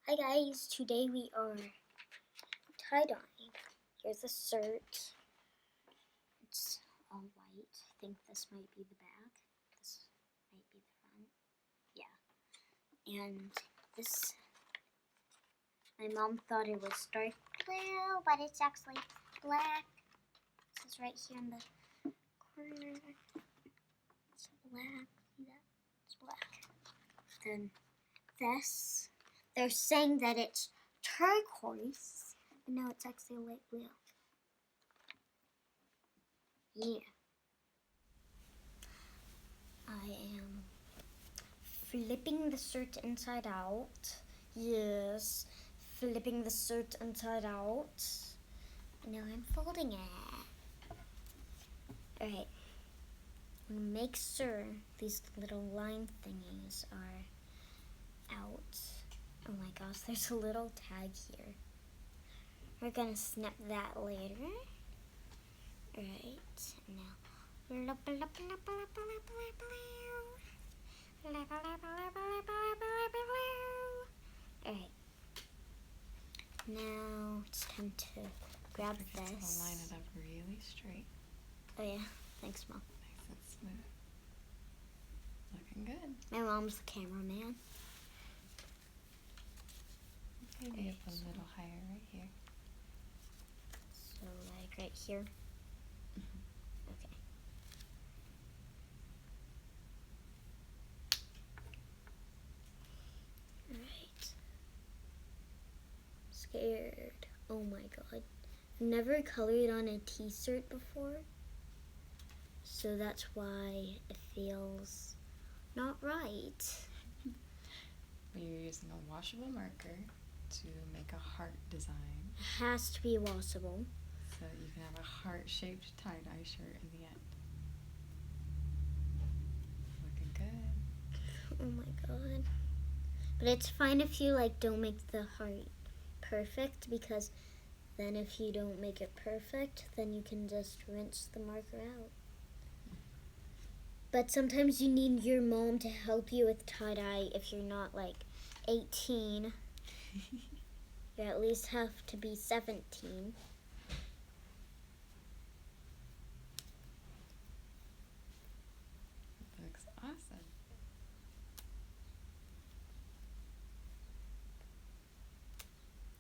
Hi guys, today we are tie-dyeing. Here's the shirt. It's all white. I think this might be the back. This might be the front. Yeah. And this, my mom thought it was dark blue, but it's actually black. This is right here in the corner. It's black. See that? It's black. Then this. They're saying that it's turquoise, but no, it's actually light blue. Yeah. I am flipping the shirt inside out. Yes, flipping the shirt inside out. And now I'm folding it. Alright. Make sure these little line thingies are out. Oh my gosh, there's a little tag here. We're gonna snap that later. Alright, now. Alright. Now it's time to grab this. To line it up really straight. Oh yeah, thanks Mom. Nice and smooth. Looking good. My mom's the cameraman. Maybe up a little higher right here. So like right here. Okay. Alright. Scared. Oh my god. I've never colored on a t-shirt before. So that's why it feels not right. You're using a washable marker to make a heart design. It has to be washable. So that you can have a heart-shaped tie-dye shirt in the end. Looking good. Oh my god. But it's fine if you like don't make the heart perfect, because then if you don't make it perfect, then you can just rinse the marker out. But sometimes you need your mom to help you with tie-dye if you're not like 18. You at least have to be 17. Looks awesome.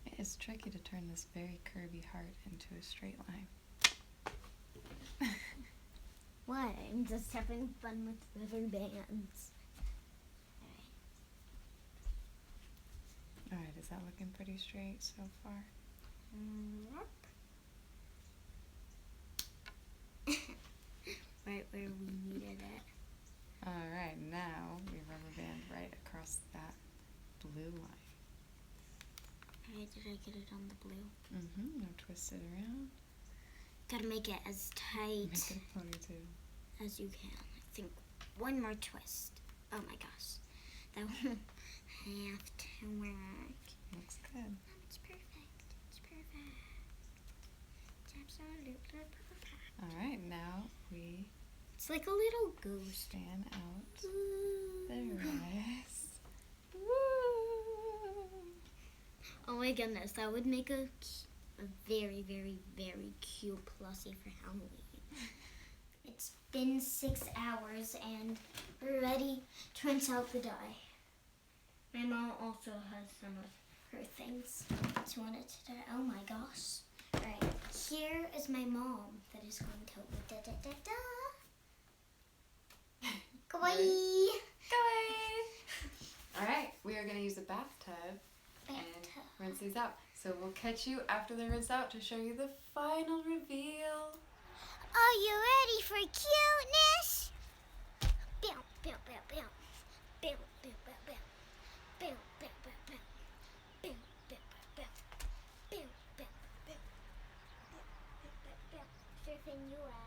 It is tricky to turn this very curvy heart into a straight line. What? I'm just having fun with rubber bands. Alright, is that looking pretty straight so far? Yep. Right where we needed it. Alright, now we rubber band right across that blue line. Alright, did I get it on the blue? Now twist it around. Gotta make it as tight Make it a ponytail. as you can. I think one more twist. Oh my gosh. That won't have to work. Looks good. It's perfect. It's perfect. It's absolutely perfect. Alright, now we It's like a little ghost. fan out Ooh. the rest. Oh my goodness, that would make a very, very, very cute plushie for Halloween. It's been 6 hours and we're ready to rinse out the dye. My mom also has some of her things she wanted to dye. Oh my gosh. Alright, here is my mom that is going to Go away! Go away! Alright, we are going to use a bathtub and rinse these out. So we'll catch you after they're rinsed out to show you the final reveal. Are you ready for cuteness? Bow, bow, bow, bow. Bow, bow, bow, bow. Bow, bow, bow, bow. Bow, bow, bow, bow. Bow, bow, bow, bow. Bow, bow, bow, bow. Surfing you out.